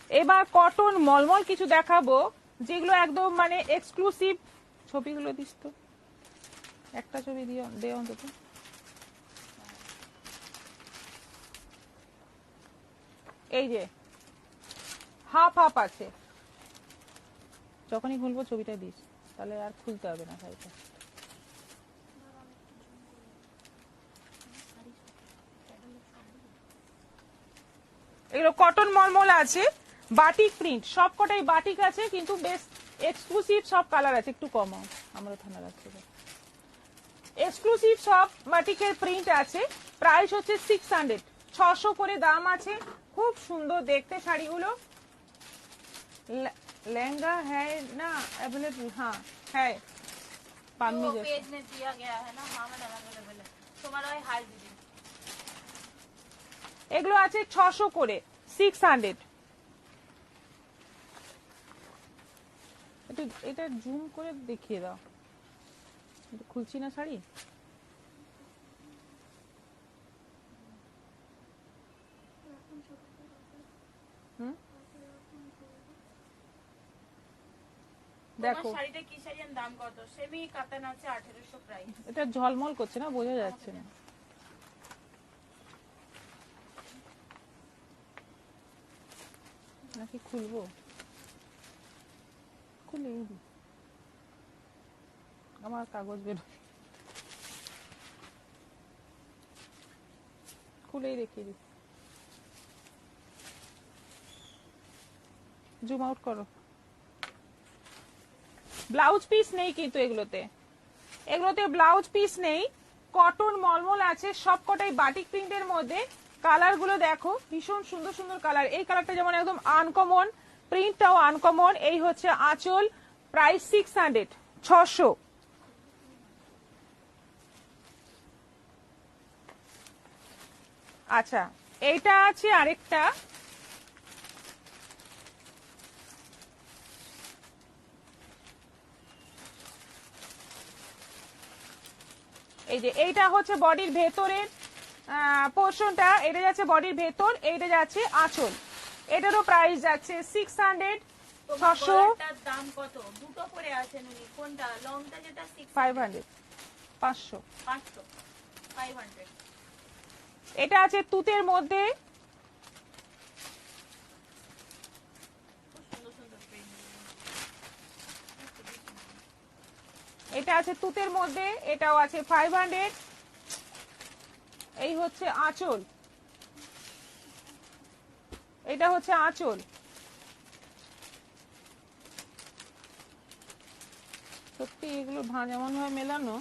এবার কটন মলমল কিছু দেখাবো, যেগুলো একদম মানে এক্সক্লুসিভ। ছবিগুলো দিস তো, একটা ছবি দিয়ে দে অন্তত। এই যে হাফ হাফ আছে, যখনই খুলবো ছবিটা দিস, তাহলে আর খুলতে হবে না শাড়িটা। এগুলো কটন মলমল আছে, বাটিক প্রিন্ট, সব কটাই বাটিক আছে, কিন্তু বেশ এক্সক্লুসিভ সব কালার আছে। একটু কমাও, আমরা ঠান্ডা লাগছে। এক্সক্লুসিভ সব বাটিকের প্রিন্ট আছে। প্রাইস হচ্ছে 600, 600 করে দাম আছে। খুব সুন্দর দেখতে শাড়িগুলো। लहंगा है ना अवेलेबल? हाँ है, पामी जैसा पेज में दिया गया है ना। हाँ मैडम अवेलेबल है, तुम्हारा हाई दीदी। এগুলো আছে 600 করে, 600। এটা জুম করে দেখিয়ে দাও, খুলছি না শাড়ি। দেখো শাড়িটা কি শাড়ির দাম কত? সেমি কাতান আছে 1800 প্রাইস। এটা ঝলমল করছে না, বোঝা যাচ্ছে না। নাকি খুলবো? খুলে আমার কাগজ বের, খুলেই রেখে দিই। জুম আউট করো। ব্লাউজ পিস নেই কিন্তু এগুলোতে, এগুলোতে ব্লাউজ পিস নেই। কটন মলমল আছে, সব কটাই বাটিক প্রিন্টের মধ্যে। কালার গুলো দেখো, ভীষণ সুন্দর সুন্দর কালার। এই কালারটা যেমন একদম আনকমন, প্রিন্টটাও আনকমন। এই হচ্ছে আঁচল, প্রাইস 600, 600। আচ্ছা, এইটা আছে আরেকটা, এই যে এইটা হচ্ছে বডির ভেতরের পোর্শনটা, এটা যাচ্ছে বডির ভেতর, এইটা যাচ্ছে আঁচল। এটারও প্রাইস যাচ্ছে 600, 600। দাম কত? দুটো পরে আছে নুনি, কোনটা? লংটা যেটা 500, 500, 500, 500। এটা আছে তুতের মধ্যে, এটা আছে তুতের মধ্যে, এটাও আছে 500। এই হচ্ছে আঁচল, এটা হচ্ছে আঁচল। সত্যি এগুলো যেমন ভাবে মেলানো,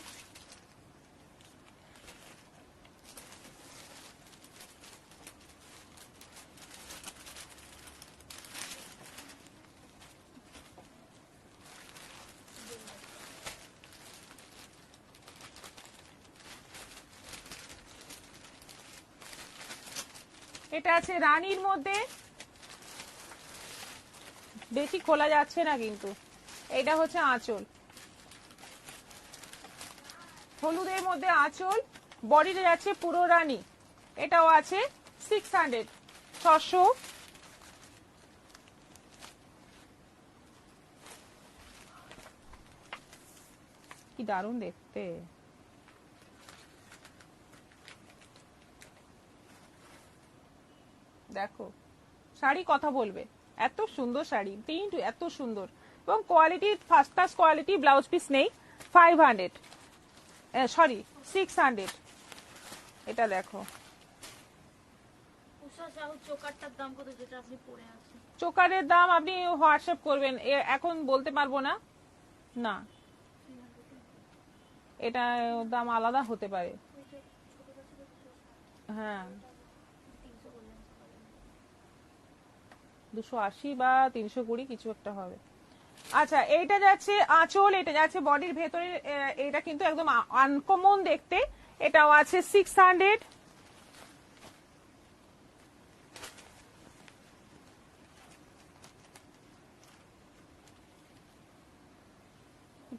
এটা আছে রানীর মধ্যে, বেশি খোলা যাচ্ছে না কিন্তু। এটা হচ্ছে আঁচল, হলুদের মধ্যে আঁচল, বডিতে যাচ্ছে পুরো রানী। এটাও আছে 600, 600। কি দারুণ দেখতে। দেখো শাড়ি কথা বলবে, এত সুন্দর শাড়ি, প্রিন্ট এত সুন্দর, এবং quality first class quality. Blouse piece নেই। 500, সরি 600। এটা দেখো, চোকারটার দাম কত যেটা আপনি পরে আছেন? চোকারের দাম আপনি হোয়াটসঅ্যাপ করবেন, এখন বলতে পারবো না। না, এটা দাম আলাদা হতে পারে। হ্যাঁ, 280 বা 320 কিছু একটা হবে। আচ্ছা, এইটা যাচ্ছে আঁচল, এটা যাচ্ছে বডির ভেতরে। এটা কিন্তু একদম আনকমন দেখতে। এটাও আছে 600।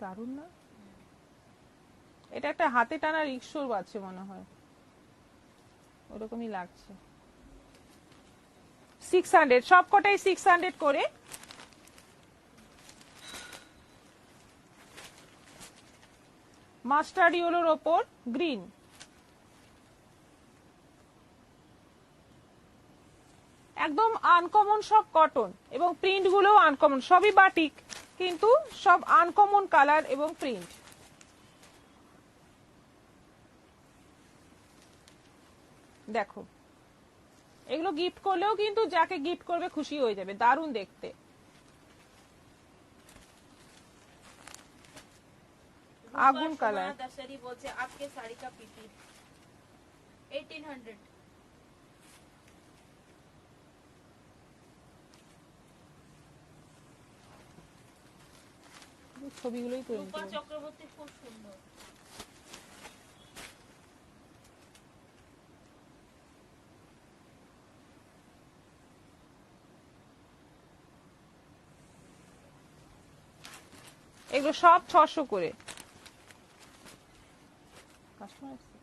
দারুণ না? এটা একটা হাতে টানা রিক্সোর আছে মনে হয়, ওরকমই লাগছে। 600, সবকটাই 600 করে। মাস্টার্ড ইয়েলোর ওপর গ্রিন, একদম আনকমন সব কটন এবং প্রিন্ট গুলো আনকমন, সবই বাটিক কিন্তু সব আনকমন কালার এবং প্রিন্ট। দেখো এগুলো গিফট করলেও কিন্তু যাকে গিফট করবে খুশি হয়ে যাবে, দারুণ দেখতে। আগুন কালার। दशहरी বলছে आपके साड़ी का पीटी 1800। ছবিগুলোই তৈরি রূপা করবো। চক্রবর্তী খুব সুন্দর। এগুলো সব 600 করে। কাস্টমার আসছে?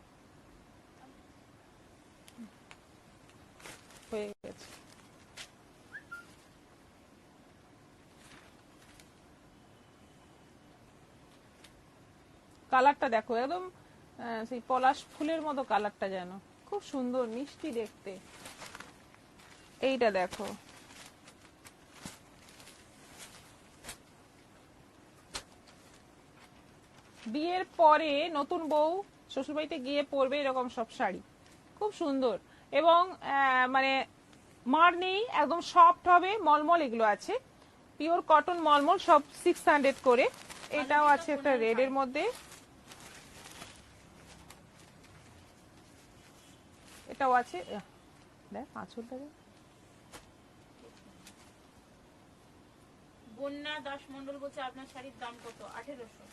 হয়ে গেছে। কালারটা দেখো একদম সেই পলাশ ফুলের মতো কালারটা, যেন খুব সুন্দর মিষ্টি দেখতে। এইটা দেখো, বিয়ের পরে নতুন বউ শ্বশুরবাড়িতে গিয়ে পরবে এরকম সব শাড়ি, খুব সুন্দর এবং মানে মার নেই, একদম সফট হবে, মলমল এগুলো আছে, পিওর কটন মলমল, সব 600 করে। এটাও আছে একটা রেড এর মধ্যে, এটাও আছে, দেখ আঁচলটা দেখ। বন্যা দাস মন্ডল বলছে আপনার শাড়ির দাম কত? 1800।